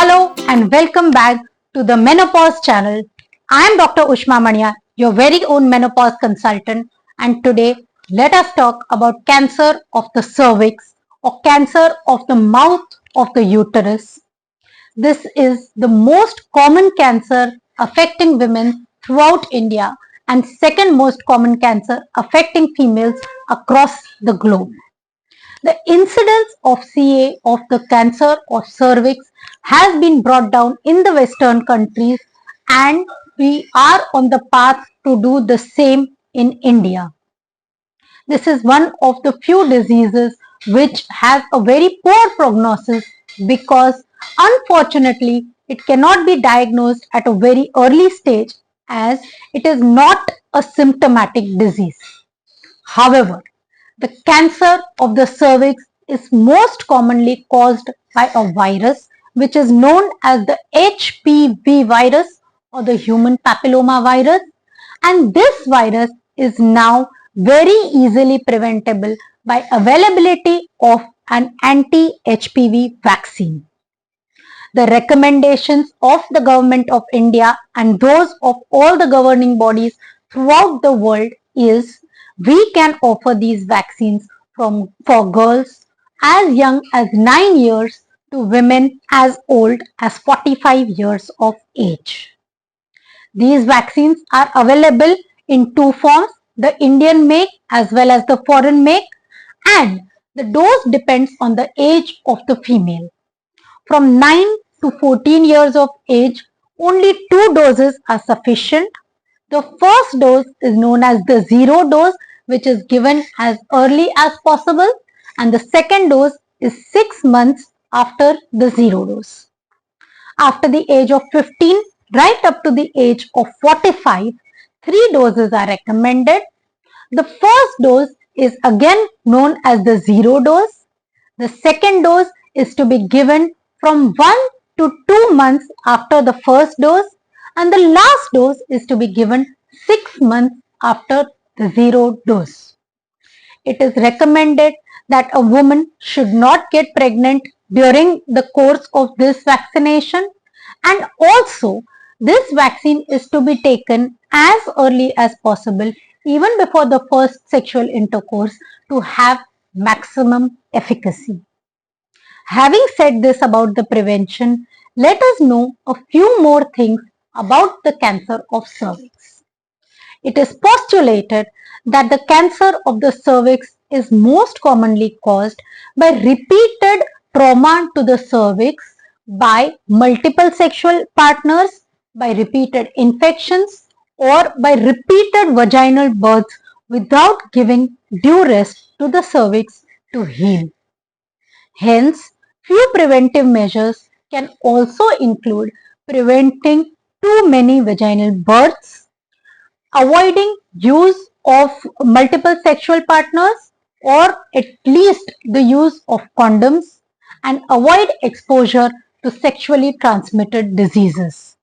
Hello and welcome back to the Menopause channel. I am Dr. Ushma Mania, your very own menopause consultant, and today let us talk about cancer of the cervix or cancer of the mouth of the uterus. This is the most common cancer affecting women throughout India and second most common cancer affecting females across the globe. The incidence of CA of the cancer of cervix has been brought down in the Western countries, and we are on the path to do the same in India. This is one of the few diseases which has a very poor prognosis because unfortunately it cannot be diagnosed at a very early stage as it is not a symptomatic disease. However, the cancer of the cervix is most commonly caused by a virus which is known as the HPV virus or the human papilloma virus, and this virus is now very easily preventable by availability of an anti-HPV vaccine. The recommendations of the government of India and those of all the governing bodies throughout the world is we can offer these vaccines for girls as young as 9 years to women as old as 45 years of age. These vaccines are available in two forms, the Indian make as well as the foreign make, and the dose depends on the age of the female. From 9 to 14 years of age, only 2 doses are sufficient. The first dose is known as the zero dose, which is given as early as possible, and the second dose is 6 months after the zero dose. After the age of 15, right up to the age of 45, 3 doses are recommended. The first dose is again known as the zero dose. The second dose is to be given from 1 to 2 months after the first dose, and the last dose is to be given 6 months after the zero dose. It is recommended that a woman should not get pregnant during the course of this vaccination, and also this vaccine is to be taken as early as possible, even before the first sexual intercourse, to have maximum efficacy. Having said this about the prevention, let us know a few more things about the cancer of cervix. It is postulated that the cancer of the cervix is most commonly caused by repeated trauma to the cervix by multiple sexual partners, by repeated infections, or by repeated vaginal births without giving due rest to the cervix to heal. Hence, few preventive measures can also include preventing too many vaginal births, avoiding use of multiple sexual partners or at least the use of condoms, and avoid exposure to sexually transmitted diseases.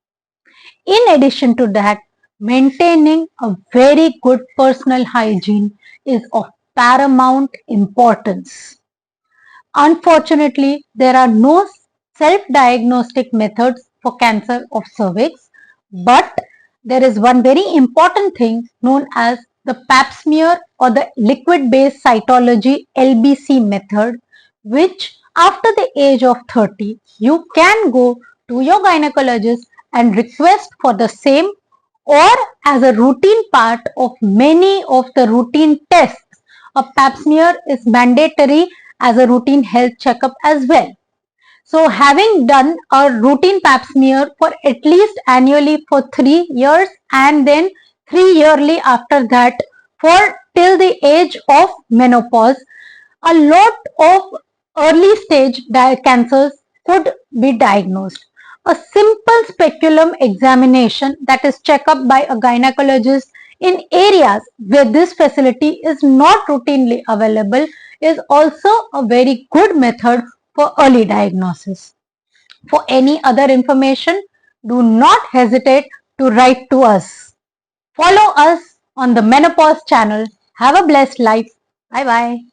In addition to that, maintaining a very good personal hygiene is of paramount importance. Unfortunately, there are no self-diagnostic methods for cancer of cervix, but there is one very important thing known as the pap smear or the liquid-based cytology LBC method, which after the age of 30, you can go to your gynecologist and request for the same, or as a routine part of many of the routine tests. A pap smear is mandatory as a routine health checkup as well. So having done a routine pap smear for at least annually for 3 years and then 3 yearly after that for till the age of menopause, a lot of early stage cancers could be diagnosed. A simple speculum examination, that is checkup by a gynecologist in areas where this facility is not routinely available, is also a very good method for early diagnosis. For any other information, do not hesitate to write to us. Follow us on the Menopause channel. Have a blessed life. Bye bye.